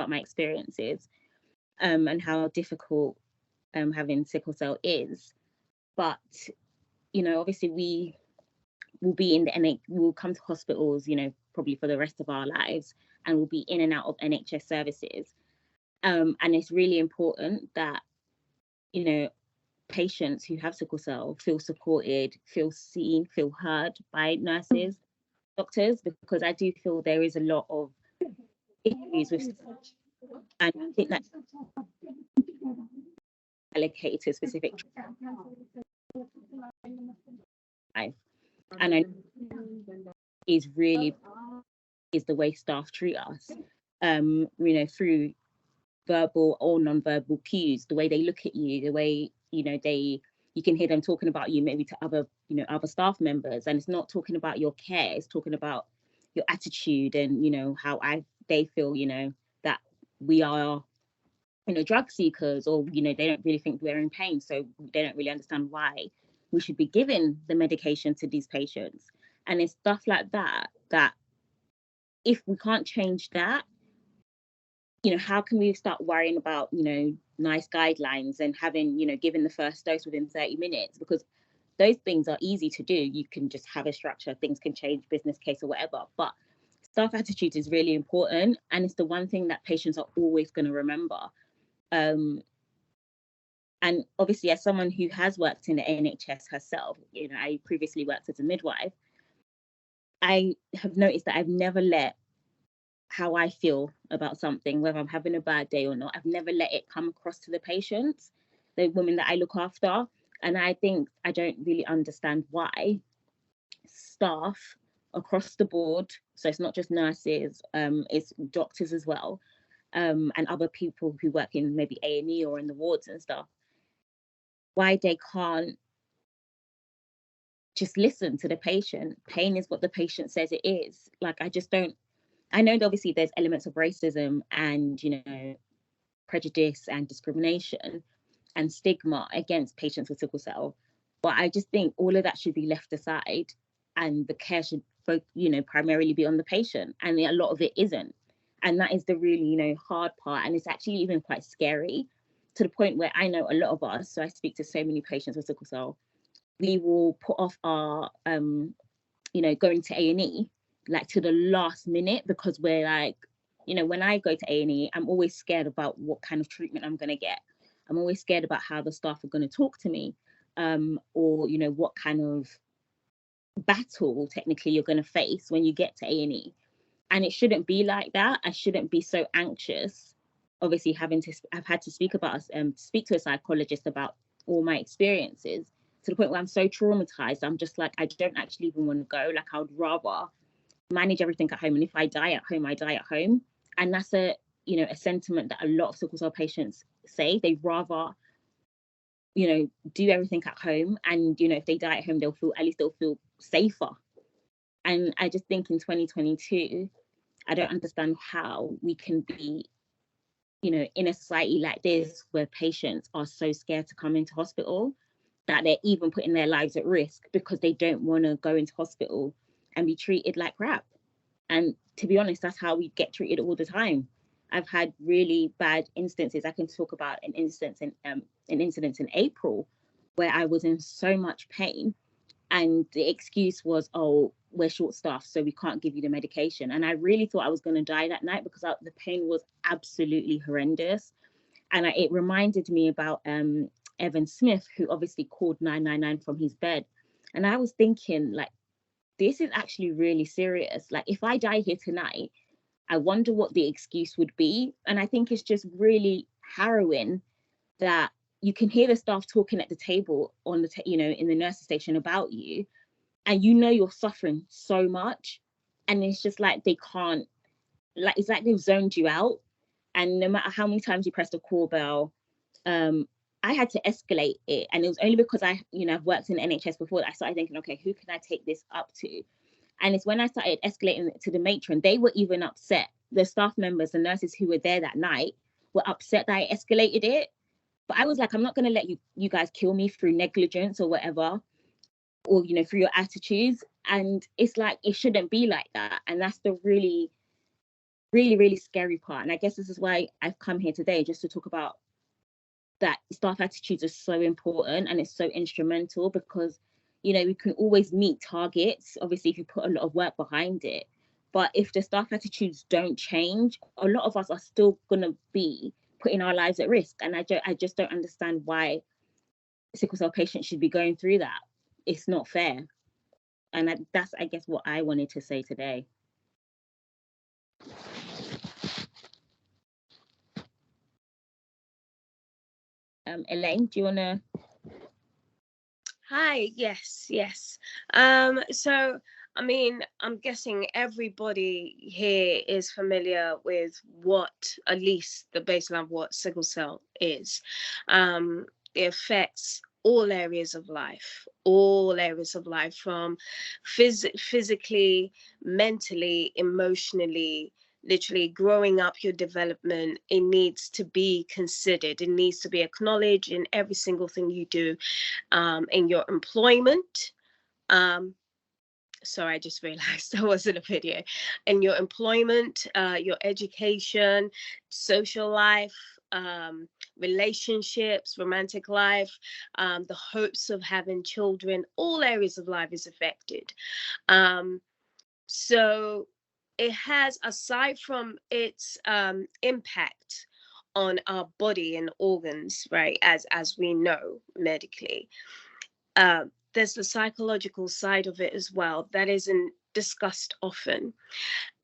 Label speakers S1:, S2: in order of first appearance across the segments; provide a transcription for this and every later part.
S1: about my experiences and how difficult having sickle cell is. But, you know, obviously we will be in the we'll come to hospitals, you know, probably for the rest of our lives, and we'll be in and out of NHS services. And it's really important that, you know, patients who have sickle cell feel supported, feel seen, feel heard by nurses, doctors, because I do feel there is a lot of issues with, and I think that's allocated to specific life. And I is really is the way staff treat us, you know, through verbal or non-verbal cues, the way they look at you, the way, you know, you can hear them talking about you maybe to other, you know, other staff members, and it's not talking about your care, it's talking about your attitude and, you know, how they feel, you know, that we are, you know, drug seekers, or, you know, they don't really think we're in pain, so they don't really understand why we should be giving the medication to these patients. And it's stuff like that that if we can't change that, you know, how can we start worrying about, you know, nice guidelines and having, you know, giving the first dose within 30 minutes? Because those things are easy to do. You can just have a structure, things can change, business case or whatever. But staff attitude is really important. And it's the one thing that patients are always going to remember. And obviously, as someone who has worked in the NHS herself, you know, I previously worked as a midwife, I have noticed that I've never let how I feel about something, whether I'm having a bad day or not, I've never let it come across to the patients, the women that I look after. And I think I don't really understand why staff across the board, so it's not just nurses, it's doctors as well, and other people who work in maybe A&E or in the wards and stuff, why they can't just listen to the patient. Pain is what the patient says it is. Like, I just don't, I know that obviously there's elements of racism and, you know, prejudice and discrimination and stigma against patients with sickle cell, but I just think all of that should be left aside, and the care should, you know, primarily be on the patient, and a lot of it isn't. And that is the really, you know, hard part, and it's actually even quite scary, to the point where I know a lot of us, so I speak to so many patients with sickle cell, we will put off our you know, going to A&E like to the last minute, because we're like, you know, when I go to A&E, I'm always scared about what kind of treatment I'm going to get. I'm always scared about how the staff are going to talk to me, or, you know, what kind of battle technically you're going to face when you get to A&E. And it shouldn't be like that. I shouldn't be so anxious. Obviously, I've had to speak to a psychologist about all my experiences, to the point where I'm so traumatized. I'm just like, I don't actually even want to go. Like, I would rather manage everything at home, and if I die at home, I die at home. And that's a, you know, a sentiment that a lot of sickle cell patients say. They'd rather, you know, do everything at home, and, you know, if they die at home, at least they'll feel safer. And I just think in 2022, I don't understand how we can be, you know, in a society like this where patients are so scared to come into hospital that they're even putting their lives at risk because they don't want to go into hospital and be treated like crap. And to be honest, that's how we get treated all the time. I've had really bad instances. I can talk about an incident in April where I was in so much pain, and the excuse was, oh, we're short staffed, so we can't give you the medication. And I really thought I was going to die that night, because the pain was absolutely horrendous. And it reminded me about Evan Smith, who obviously called 999 from his bed. And I was thinking, like, this is actually really serious. Like, if I die here tonight, I wonder what the excuse would be. And I think it's just really harrowing that you can hear the staff talking at the table on the, you know, in the nurse's station about you, and you know you're suffering so much, and it's just like they can't, like, it's like they've zoned you out. And no matter how many times you press the call bell, I had to escalate it. And it was only because I've worked in the NHS before that I started thinking, okay, who can I take this up to? And it's when I started escalating it to the matron, they were even upset. The staff members, the nurses who were there that night were upset that I escalated it. But I was like, I'm not going to let you guys kill me through negligence or whatever, or, you know, through your attitudes. And it's like, it shouldn't be like that. And that's the really really, really scary part. And I guess this is why I've come here today, just to talk about that staff attitudes are so important and it's so instrumental, because, you know, we can always meet targets, obviously, if you put a lot of work behind it. But if the staff attitudes don't change, a lot of us are still going to be putting our lives at risk. And I just don't understand why sickle cell patients should be going through that. It's not fair. And that's, I guess, what I wanted to say today. Elaine, do you want to?
S2: Hi, yes. So, I mean, I'm guessing everybody here is familiar with what, at least the baseline of what sickle cell is. It affects all areas of life, from physically, mentally, emotionally, literally growing up, your development. It needs to be considered, it needs to be acknowledged in every single thing you do, in your employment. Sorry, I just realized there wasn't a video. In your employment, your education, social life, relationships, romantic life, the hopes of having children, all areas of life is affected. So it has, aside from its impact on our body and organs, right, as we know medically, there's the psychological side of it as well that isn't discussed often.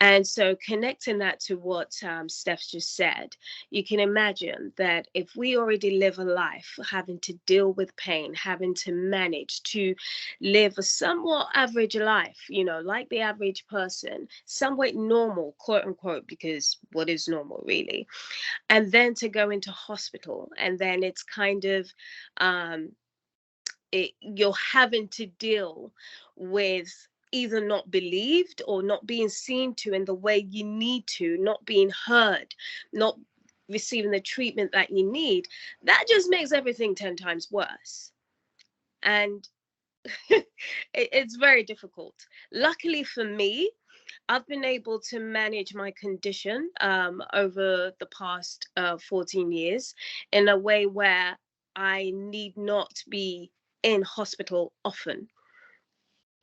S2: And so, connecting that to what Steph just said, you can imagine that if we already live a life having to deal with pain, having to manage to live a somewhat average life, you know, like the average person, somewhat normal, quote unquote, because what is normal really? And then to go into hospital, and then it's kind of, you're having to deal with either not believed or not being seen to in the way you need to, not being heard, not receiving the treatment that you need. That just makes everything 10 times worse. And it's very difficult. Luckily for me, I've been able to manage my condition over the past 14 years in a way where I need not be in hospital often.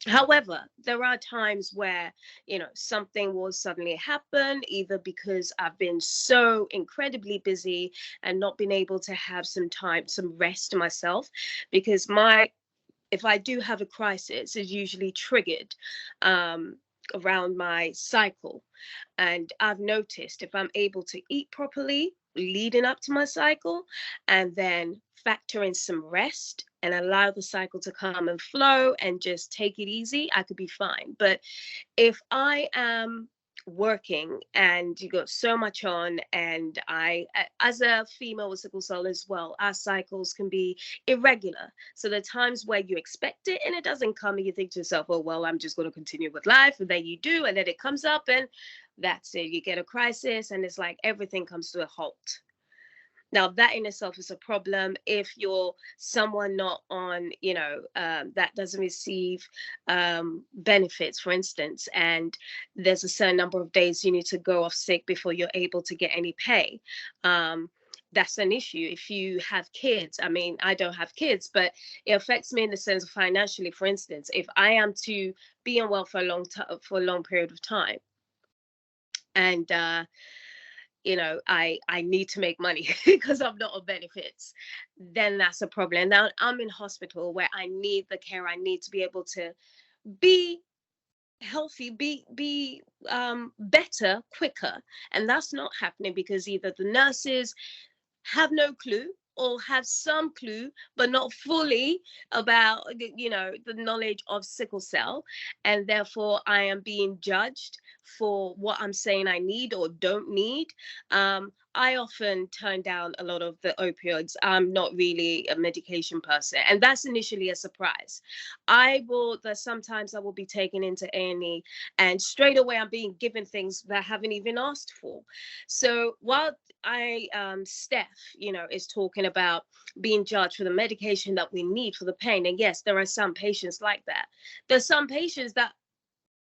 S2: However, there are times where, you know, something will suddenly happen, either because I've been so incredibly busy and not been able to have some time, some rest to myself, because if I do have a crisis, it's usually triggered around my cycle. And I've noticed if I'm able to eat properly leading up to my cycle, and then factor in some rest and allow the cycle to come and flow and just take it easy, I could be fine. But if I am working and you got so much on, and as a female with sickle cell as well, our cycles can be irregular. So there are times where you expect it and it doesn't come, and you think to yourself, oh well, I'm just going to continue with life, and then you do, and then it comes up, and that's it, you get a crisis, and it's like everything comes to a halt. Now that in itself is a problem if you're someone not on, that doesn't receive benefits, for instance, and there's a certain number of days you need to go off sick before you're able to get any pay. That's an issue. If you have kids, I mean, I don't have kids, but it affects me in the sense of financially. For instance, if I am to be unwell for a long period of time, and I need to make money because I'm not on benefits, then that's a problem. Now I'm in hospital where I need the care, I need to be able to be healthy, be better quicker, and that's not happening because either the nurses have no clue or have some clue but not fully about the knowledge of sickle cell, and therefore I am being judged for what I'm saying I need or don't need. I often turn down a lot of the opioids. I'm not really a medication person, and that's initially a surprise. There's sometimes I will be taken into A&E, and straight away I'm being given things that I haven't even asked for. So while Steph, is talking about being judged for the medication that we need for the pain, and yes, there are some patients like that. There's some patients that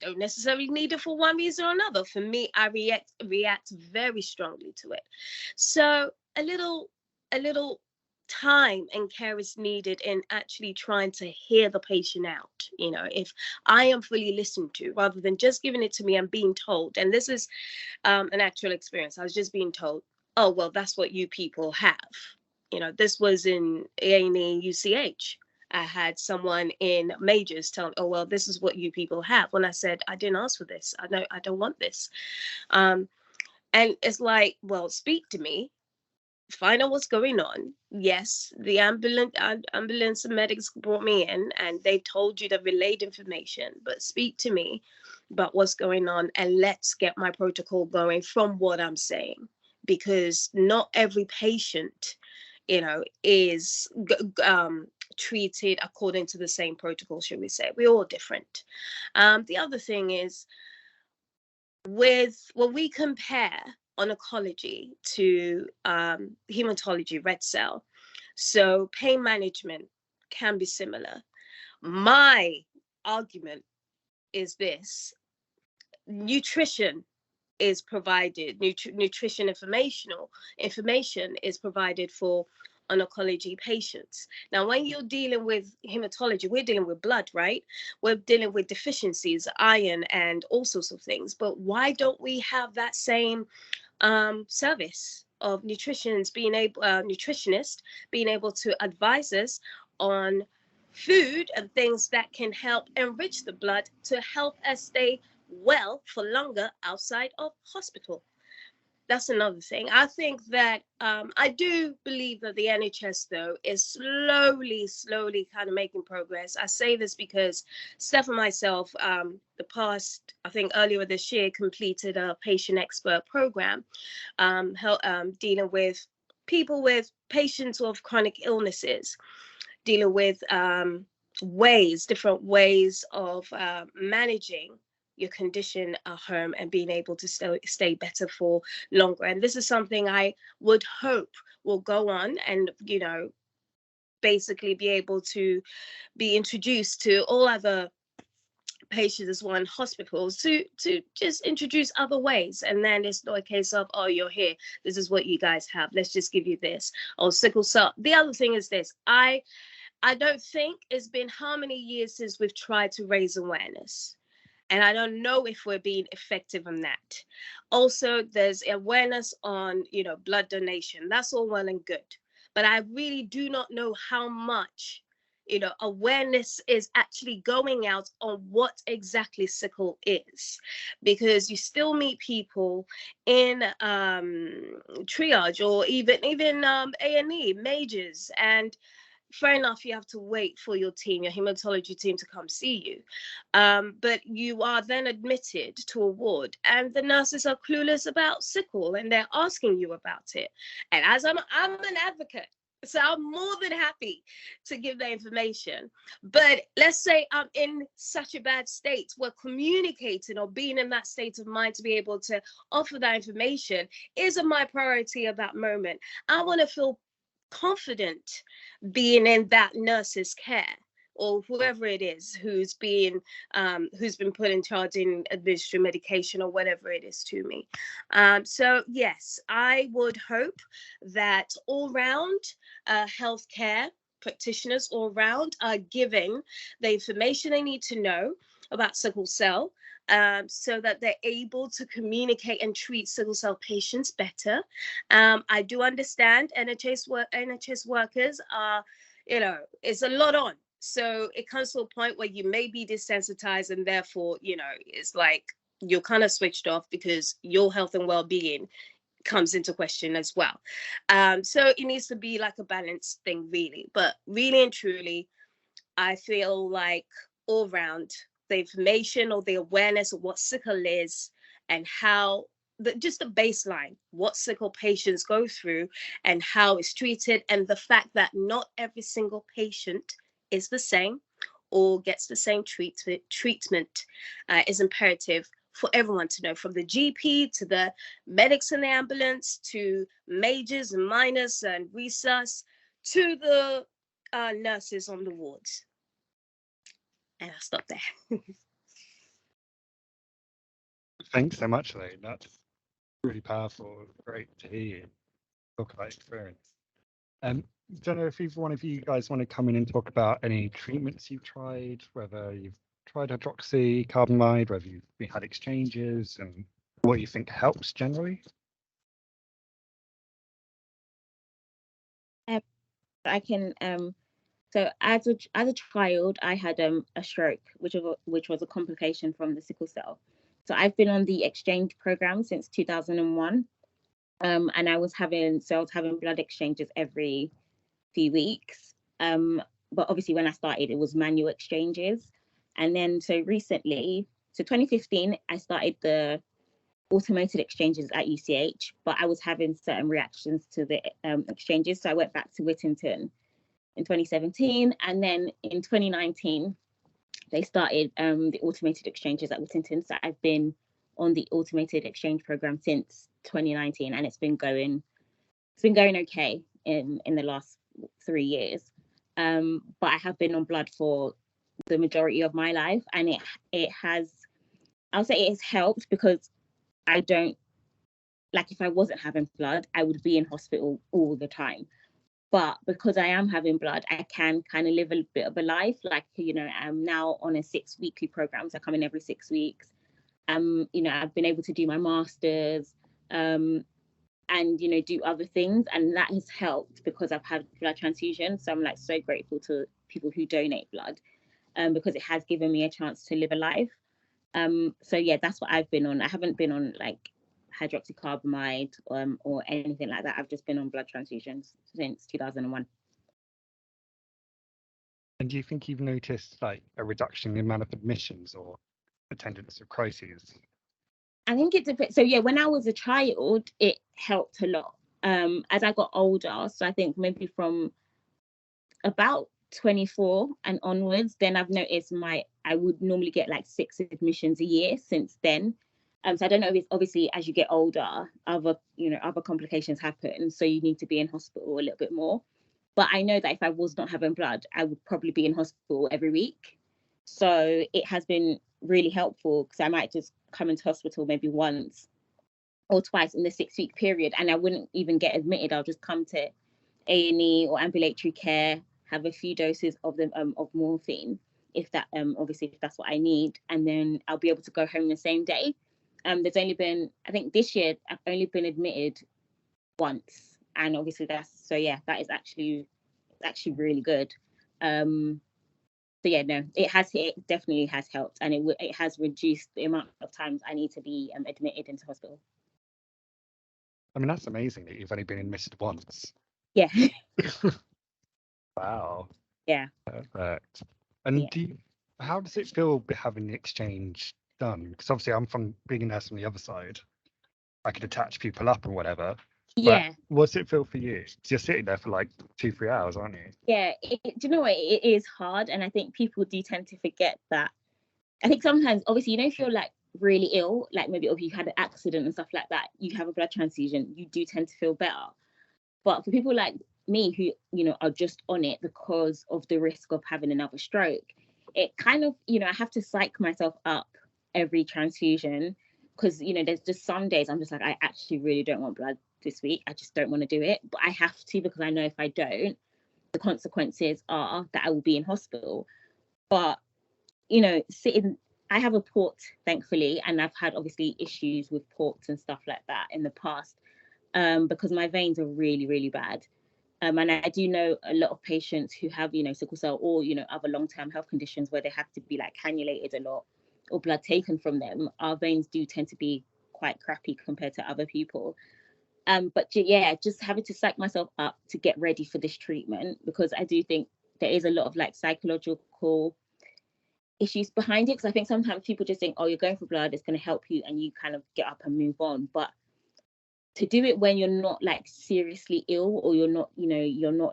S2: don't necessarily need it for one reason or another. For me, I react very strongly to it. So a little time and care is needed in actually trying to hear the patient out. If I am fully listened to, rather than just giving it to me and being told, and this is an actual experience. I was just being told, oh, well, that's what you people have. This was in A&E UCH. I had someone in majors tell me, oh, well, this is what you people have. When I said, I didn't ask for this. I don't want this. And it's like, well, speak to me, find out what's going on. Yes, the ambulance and medics brought me in and they told you the relayed information, but speak to me about what's going on and let's get my protocol going from what I'm saying, because not every patient, is treated according to the same protocol, should we say. We're all different. The other thing is, when we compare oncology to hematology, red cell, so pain management can be similar. My argument is this: nutrition is provided, nutrition information is provided for oncology patients. Now, when you're dealing with hematology, we're dealing with blood, right? We're dealing with deficiencies, iron, and all sorts of things. But why don't we have that same service of nutritionist being able to advise us on food and things that can help enrich the blood to help us stay well for longer outside of hospital? That's another thing. I think that I do believe that the NHS, though, is slowly kind of making progress. I say this because Steph and myself, I think earlier this year, completed a patient expert program dealing with patients with chronic illnesses, dealing with different ways of managing your condition at home and being able to stay better for longer. And this is something I would hope will go on and, basically be able to be introduced to all other patients as well in hospitals, to just introduce other ways. And then it's not a case of, oh, you're here, this is what you guys have, let's just give you this. Or sickle cell. The other thing is this: I don't think it's been how many years since we've tried to raise awareness. And I don't know if we're being effective on that. Also, there's awareness on, blood donation. That's all well and good. But I really do not know how much, awareness is actually going out on what exactly sickle is. Because you still meet people in triage or even A&E, majors, and fair enough, you have to wait for your hematology team to come see you. But you are then admitted to a ward and the nurses are clueless about sickle and they're asking you about it. And as I'm an advocate, so I'm more than happy to give the information. But let's say I'm in such a bad state where communicating or being in that state of mind to be able to offer that information isn't my priority at that moment. I want to feel confident being in that nurse's care, or whoever it is who's been put in charge in administering medication or whatever it is to me. So yes, I would hope that all round healthcare practitioners all round are giving the information they need to know about sickle cell, so that they're able to communicate and treat sickle cell patients better. I do understand NHS workers are, it's a lot on. So it comes to a point where you may be desensitized and therefore, it's like you're kind of switched off because your health and well-being comes into question as well. So it needs to be like a balanced thing, really. But really and truly, I feel like all round, the information or the awareness of what sickle is and how just the baseline, what sickle patients go through and how it's treated, and the fact that not every single patient is the same or gets the same treatment is imperative for everyone to know, from the GP to the medics in the ambulance to majors and minors and resus to the nurses on the wards. And I'll stop there.
S3: Thanks so much, Lee. That's really powerful. Great to hear you talk about experience. Don't know if either one of you guys want to come in and talk about any treatments you've tried, whether you've tried hydroxycarbamide, whether you've had exchanges, and what you think helps generally.
S1: I can so as a child I had a stroke, which was a complication from the sickle cell. So I've been on the exchange program since 2001. And I was having blood exchanges every few weeks. But obviously when I started it was manual exchanges. And then so recently, so 2015, I started the automated exchanges at UCH, but I was having certain reactions to the exchanges. So I went back to Whittington in 2017. And then in 2019, they started the automated exchanges at Whittington. So I've been on the automated exchange program since 2019, and it's been going okay in the last 3 years. But I have been on blood for the majority of my life, and I'll say it has helped, because I don't, like, if I wasn't having blood, I would be in hospital all the time. But because I am having blood, I can kind of live a bit of a life. Like, I'm now on a 6-weekly program, so I come in every 6 weeks. I've been able to do my masters, and do other things, and that has helped because I've had blood transfusion. So I'm like so grateful to people who donate blood, because it has given me a chance to live a life. So yeah, that's what I've been on. I haven't been on like hydroxycarbamide or anything like that. I've just been on blood transfusions since 2001.
S3: And do you think you've noticed like a reduction in the amount of admissions or attendance of crises?
S1: I think it depends. So yeah, when I was a child, it helped a lot. As I got older, so I think maybe from about 24 and onwards, then I've noticed I would normally get like 6 admissions a year since then. So I don't know if it's obviously as you get older, other complications happen, so you need to be in hospital a little bit more. But I know that if I was not having blood, I would probably be in hospital every week. So it has been really helpful, because I might just come into hospital maybe once or twice in the 6-week period, and I wouldn't even get admitted. I'll just come to A&E or ambulatory care, have a few doses of morphine, if that's what I need, and then I'll be able to go home the same day. There's only been, I think this year I've only been admitted once, and obviously that is actually really good. So yeah, no, it definitely has helped, and it has reduced the amount of times I need to be admitted into hospital.
S3: I mean, that's amazing that you've only been admitted once.
S1: Yeah.
S3: Wow.
S1: Yeah.
S3: Perfect. And
S1: Yeah.
S3: how does it feel having the exchange done? Because obviously I'm from being a nurse on the other side. I could attach people up and whatever.
S1: Yeah.
S3: But what's it feel for you? You're sitting there for like 2-3 hours, aren't you?
S1: Yeah. Do you know what? It is hard, and I think people do tend to forget that. I think sometimes, obviously, if you're like really ill, like maybe if you had an accident and stuff like that, you have a blood transfusion, you do tend to feel better. But for people like me who, are just on it because of the risk of having another stroke, it kind of, I have to psych myself up every transfusion, because, there's just some days I'm just like, I actually really don't want blood this week. I just don't want to do it. But I have to, because I know if I don't, the consequences are that I will be in hospital. But, I have a port, thankfully, and I've had obviously issues with ports and stuff like that in the past, because my veins are really, really bad. And I do know a lot of patients who have, sickle cell or, other long-term health conditions where they have to be like cannulated a lot or blood taken from them. Our veins do tend to be quite crappy compared to other people. But yeah, just having to psych myself up to get ready for this treatment, because I do think there is a lot of like psychological issues behind it. Because I think sometimes people just think, oh, you're going for blood, it's going to help you, and you kind of get up and move on. But to do it when you're not like seriously ill, or you're not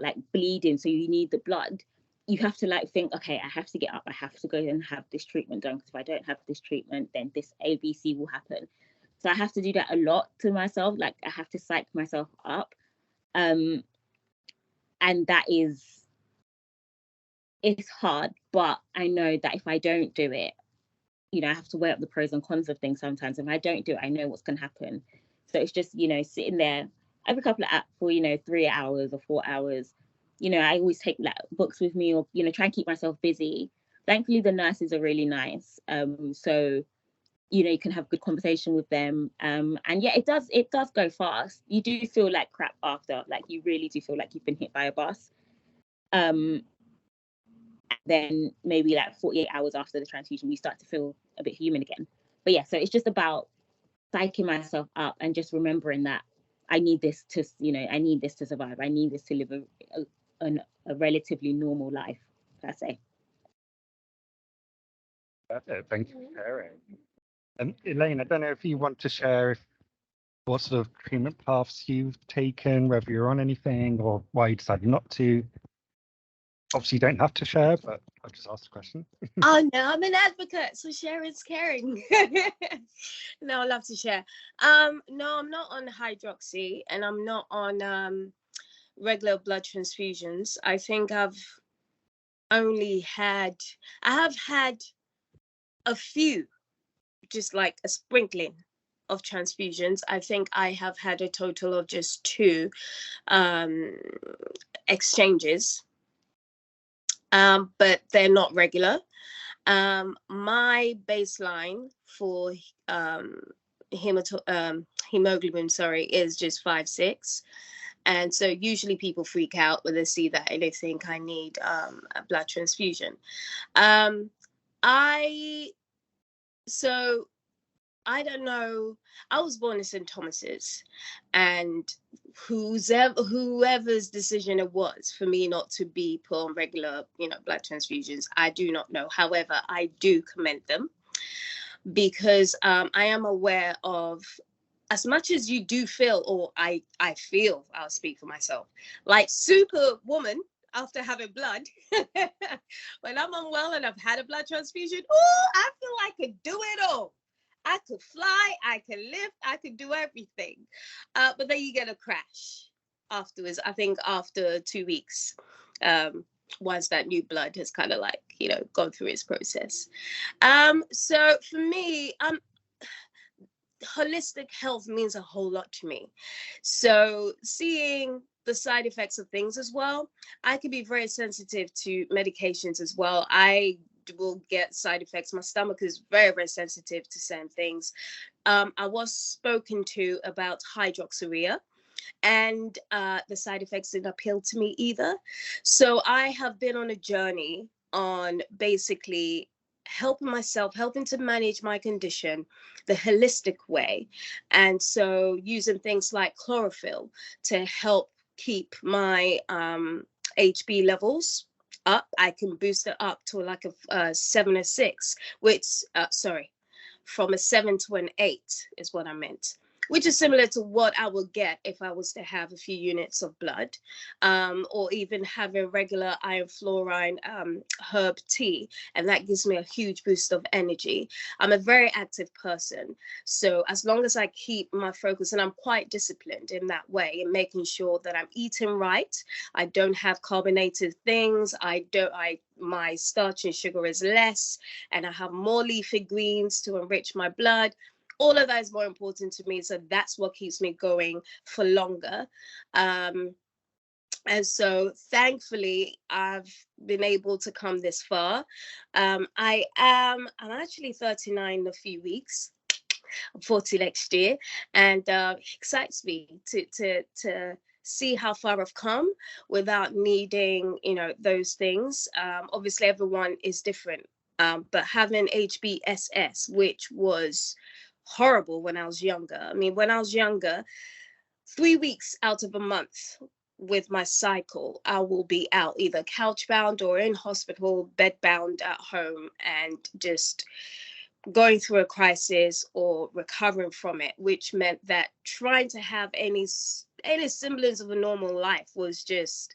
S1: like bleeding, so you need the blood, you have to like think, okay, I have to get up, I have to go and have this treatment done, because if I don't have this treatment, then this ABC will happen. So I have to do that a lot to myself. Like, I have to psych myself up, and it's hard. But I know that if I don't do it, you know, I have to weigh up the pros and cons of things sometimes. If I don't do it, I know what's going to happen. So it's just, you know, sitting there every couple of for, you know, 3 hours or 4 hours. You know, I always take like books with me, or, you know, try and keep myself busy. Thankfully, the nurses are really nice. So, you know, you can have good conversation with them. And yeah, it does go fast. You do feel like crap after, like you really do feel like you've been hit by a bus. Then maybe like 48 hours after the transfusion, you start to feel a bit human again. But yeah, so it's just about psyching myself up and just remembering that I need this to, you know, I need this to survive. I need this to live a relatively normal life, per se.
S3: Perfect. Thank you for sharing. And Elaine, I don't know if you want to share what sort of treatment paths you've taken, whether you're on anything or why you decided not to. Obviously, you don't have to share, but I'll just ask the question.
S2: Oh no, I'm an advocate, so sharing's caring. No, I love to share. No, I'm not on hydroxy, and I'm not on regular blood transfusions. I think I have had a few, just like a sprinkling of transfusions. I think I have had a total of just 2 exchanges, but they're not regular. My baseline for hemoglobin, is just 5-6. And so usually people freak out when they see that and they think I need a blood transfusion. I don't know. I was born in St. Thomas's, and whoever's decision it was for me not to be put on regular, blood transfusions, I do not know. However, I do commend them, because I am aware of, as much as you do feel, or I feel, I'll speak for myself, like superwoman after having blood. When I'm unwell and I've had a blood transfusion, I feel I could do it all. I could fly, I could lift, I could do everything. But then you get a crash afterwards, I think after 2 weeks, once that new blood has kind of like, gone through its process. So for me, holistic health means a whole lot to me. So seeing the side effects of things as well, I can be very sensitive to medications as well. I will get side effects. My stomach is very, very sensitive to certain things. I was spoken to about hydroxyurea, and the side effects didn't appeal to me either. So I have been on a journey on basically helping to manage my condition the holistic way. And so using things like chlorophyll to help keep my HB levels up. I can boost it up to like a 7 or 6, which, from a 7 to an 8 is what I meant, which is similar to what I would get if I was to have a few units of blood, or even have a regular iron fluoride herb tea, and that gives me a huge boost of energy. I'm a very active person, so as long as I keep my focus, and I'm quite disciplined in that way, in making sure that I'm eating right, I don't have carbonated things, my starch and sugar is less, and I have more leafy greens to enrich my blood. All of that is more important to me. So that's what keeps me going for longer. And so thankfully, I've been able to come this far. I'm actually 39 in a few weeks. I'm 40 next year. And it excites me to see how far I've come without needing, those things. Obviously, everyone is different. But having HBSS, which was horrible when I was younger. I mean, when I was younger, 3 weeks out of a month with my cycle, I will be out either couch bound or in hospital, bed bound at home, and just going through a crisis or recovering from it, which meant that trying to have any semblance of a normal life was just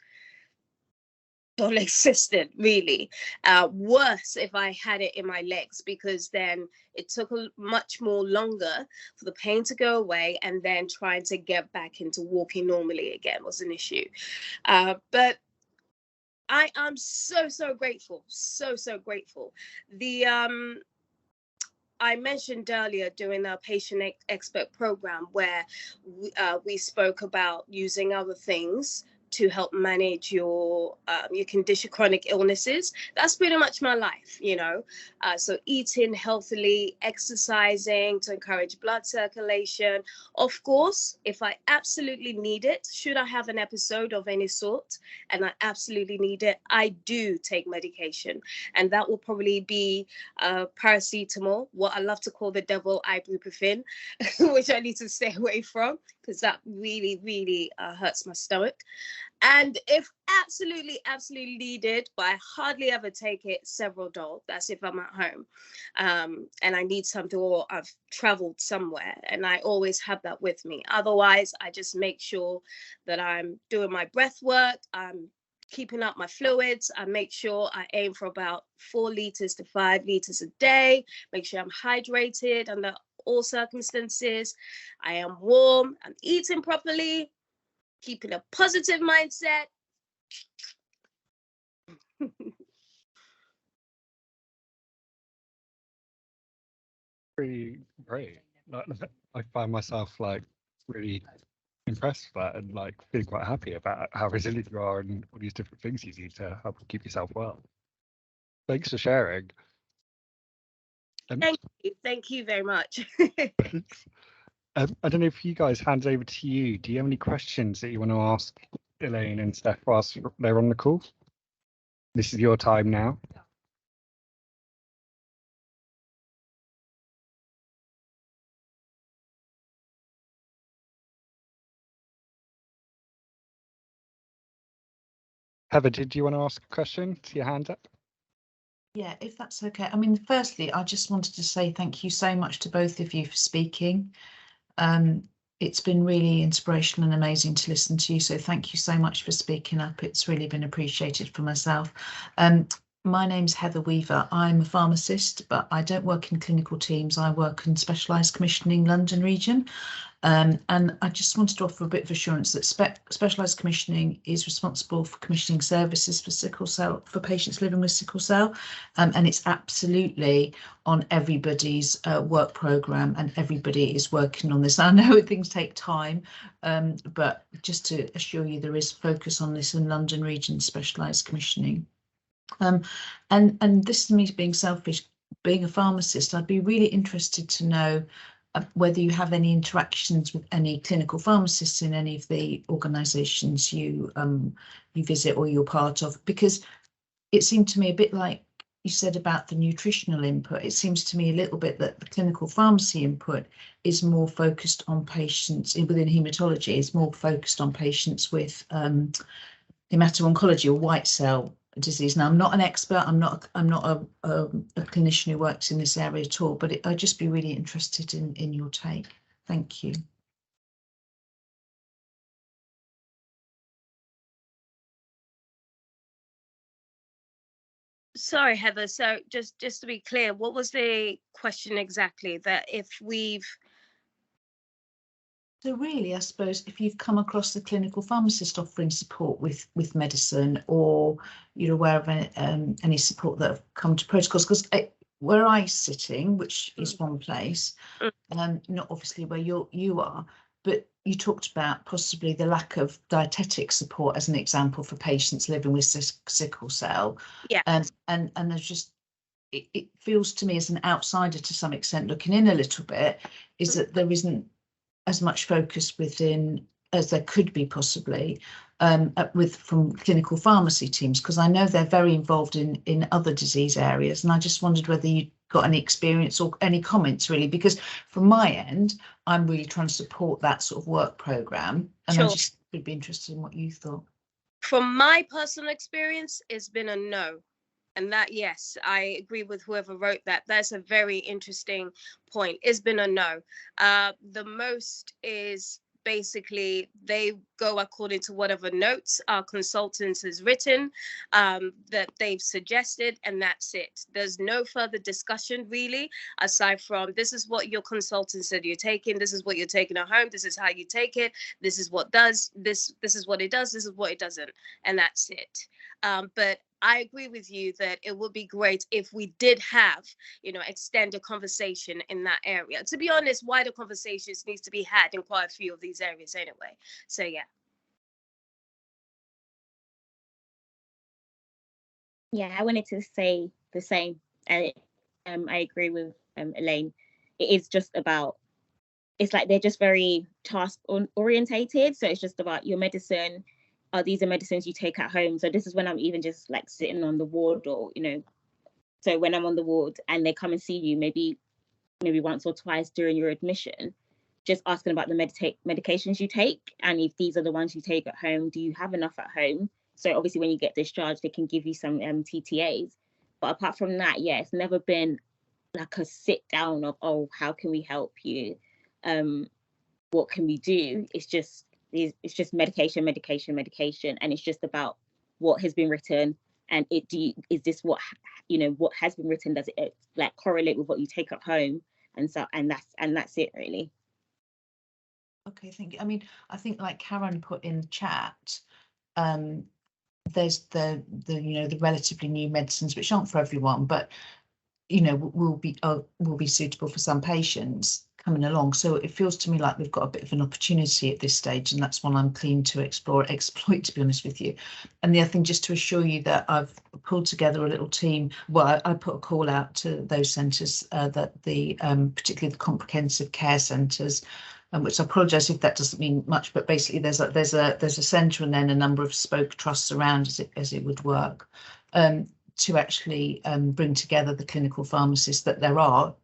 S2: non-existent, really. Worse if I had it in my legs, because then it took much more longer for the pain to go away, and then trying to get back into walking normally again was an issue. But I am so grateful, so grateful. The I mentioned earlier during our patient expert program where we spoke about using other things to help manage your condition, chronic illnesses. That's pretty much my life, you know. So eating healthily, exercising to encourage blood circulation. Of course, if I absolutely need it, should I have an episode of any sort and I absolutely need it, I do take medication. And that will probably be paracetamol, what I love to call the devil ibuprofen, which I need to stay away from because that really, really hurts my stomach. And if absolutely needed, but I hardly ever take it, several Dol. That's if I'm at home and I need something or I've traveled somewhere, and I always have that with me. Otherwise, I just make sure that I'm doing my breath work, I'm keeping up my fluids. I make sure I aim for about 4 liters to 5 liters a day. Make sure I'm hydrated under all circumstances. I am warm, I'm eating properly, keeping a positive mindset.
S3: Pretty great. I find myself like really impressed with that and like feeling quite happy about how resilient you are and all these different things you do to help keep yourself well. Thanks for sharing.
S2: Thank you very much.
S3: I don't know if you guys, hands over to you. Do you have any questions that you want to ask Elaine and Steph whilst they're on the call? This is your time now. Heather, did you want to ask a question? See your hand up.
S4: Yeah, if that's okay. I mean, firstly, I just wanted to say thank you so much to both of you for speaking. It's been really inspirational and amazing to listen to you. So thank you so much for speaking up. It's really been appreciated for myself. My name's Heather Weaver. I'm a pharmacist, but I don't work in clinical teams. I work in specialised commissioning London region. And I just wanted to offer a bit of assurance that specialised commissioning is responsible for commissioning services for sickle cell, for patients living with sickle cell. And it's absolutely on everybody's work programme, and everybody is working on this. I know things take time, but just to assure you, there is focus on this in London region specialised commissioning. And this is me being selfish, being a pharmacist, I'd be really interested to know whether you have any interactions with any clinical pharmacists in any of the organisations you visit or you're part of, because it seemed to me a bit like you said about the nutritional input. It seems to me a little bit that the clinical pharmacy input is more focused on patients within haematology, is more focused on patients with hemato-oncology or white cell disease. Now, I'm not an expert. I'm not a clinician who works in this area at all. But I'd just be really interested in your take. Thank you.
S2: Sorry, Heather. So just to be clear, what was the question exactly? That if we've...
S4: So really, I suppose if you've come across the clinical pharmacist offering support with medicine, or you're aware of any support that have come to protocols, because where I'm sitting, which is one place, not obviously where you are, but you talked about possibly the lack of dietetic support as an example for patients living with sickle cell.
S2: Yeah.
S4: And there's just, it feels to me as an outsider to some extent, looking in a little bit, is that there isn't as much focus within as there could be possibly from clinical pharmacy teams, because I know they're very involved in other disease areas, and I just wondered whether you got any experience or any comments really, because from my end I'm really trying to support that sort of work program, and sure. I just would be interested in what you thought.
S2: From my personal experience, it's been a no. And that, yes, I agree with whoever wrote that. That's a very interesting point. It's been a no. The most is basically they go according to whatever notes our consultants has written, that they've suggested, and that's it. There's no further discussion really, aside from this is what your consultant said you're taking, this is what you're taking at home, this is how you take it, this is what does, this is what it does, this is what it doesn't, and that's it. But I agree with you that it would be great if we did have, extended conversation in that area. To be honest, wider conversations needs to be had in quite a few of these areas anyway. So yeah.
S1: Yeah, I wanted to say the same. I agree with Elaine. It is just about, it's like they're just very task orientated. So it's just about your medicine. These are medicines you take at home. So this is when I'm even just like sitting on the ward, or so when I'm on the ward and they come and see you, maybe once or twice during your admission, just asking about the medications you take, and if these are the ones you take at home, do you have enough at home? So obviously when you get discharged, they can give you some TTAs. But apart from that, yeah, it's never been like a sit down of, oh, how can we help you? What can we do? It's just medication, and it's just about what has been written, and is this what what has been written, does it like correlate with what you take at home, and that's it really.
S4: Okay, thank you. I mean, I think like Karen put in the chat, there's the the relatively new medicines which aren't for everyone, but will be suitable for some patients coming along. So it feels to me like we've got a bit of an opportunity at this stage, and that's one I'm keen to exploit, to be honest with you. And the other thing, just to assure you that I've pulled together a little team. Well, I put a call out to those centres, that the particularly the comprehensive care centres, which I apologise if that doesn't mean much, but basically there's a centre and then a number of spoke trusts around as it would work. To actually bring together the clinical pharmacists that there are,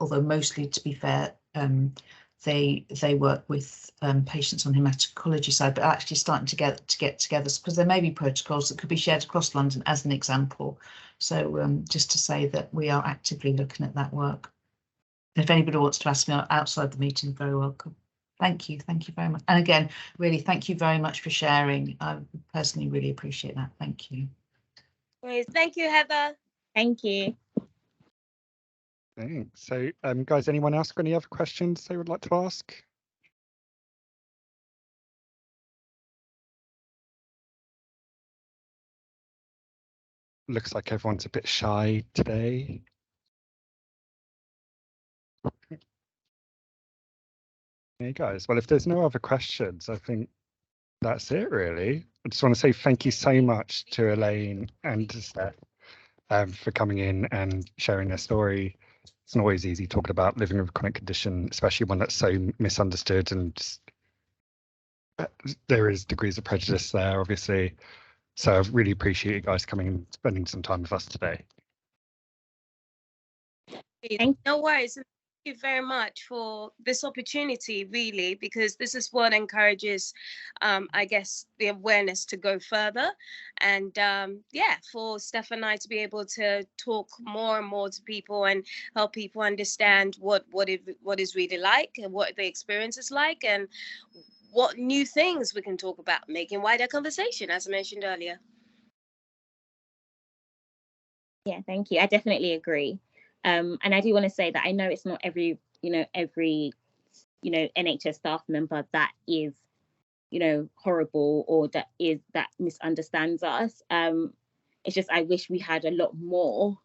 S4: although mostly, to be fair, they work with patients on hematology side, but actually starting to get together, because there may be protocols that could be shared across London as an example. So just to say that we are actively looking at that work. If anybody wants to ask me outside the meeting, very welcome. Thank you very much. And again, really, thank you very much for sharing. I personally really appreciate that. Thank you.
S2: Thank you, Heather.
S1: Thank you.
S3: Thanks. So, guys, anyone else got any other questions they would like to ask? Looks like everyone's a bit shy today. Hey guys, well, if there's no other questions, I think that's it really. I just want to say thank you so much to Elaine and to Steph for coming in and sharing their story. It's not always easy talking about living with a chronic condition, especially one that's so misunderstood, and there is degrees of prejudice there, obviously. So I really appreciate you guys coming and spending some time with us today.
S2: No worries. Thank you very much for this opportunity, really, because this is what encourages, I guess, the awareness to go further. And yeah, for Steph and I to be able to talk more and more to people and help people understand what is really like and what the experience is like, and what new things we can talk about, making wider conversation, as I mentioned earlier.
S1: Yeah, thank you. I definitely agree. And I do want to say that I know it's not every NHS staff member that is, horrible, or that misunderstands us. It's just, I wish we had a lot more,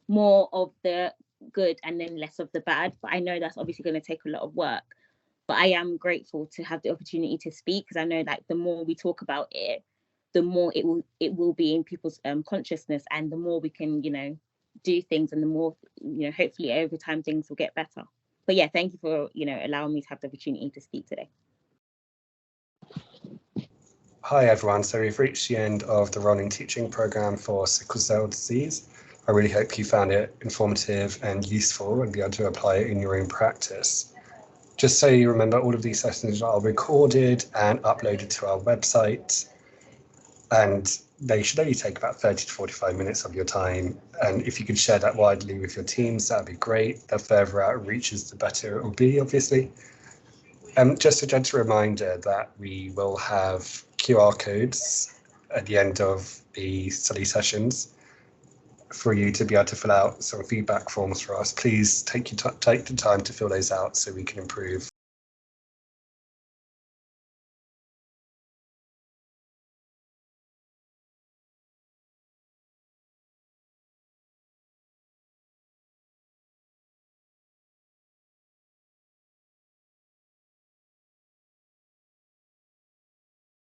S1: more of the good and then less of the bad. But I know that's obviously going to take a lot of work. But I am grateful to have the opportunity to speak, because I know that the more we talk about it, the more it will be in people's consciousness, and the more we can, do things, and the more, hopefully over time things will get better. But yeah, thank you for, allowing me to have the opportunity to speak today.
S5: Hi everyone, so we've reached the end of the rolling teaching programme for sickle cell disease. I really hope you found it informative and useful and be able to apply it in your own practice. Just so you remember, all of these sessions are recorded and uploaded to our website, and they should only take about 30 to 45 minutes of your time. And if you could share that widely with your teams, that'd be great. The further out it reaches, the better it will be, obviously. Just a gentle reminder that we will have QR codes at the end of the study sessions for you to be able to fill out some feedback forms for us. Please take the time to fill those out so we can improve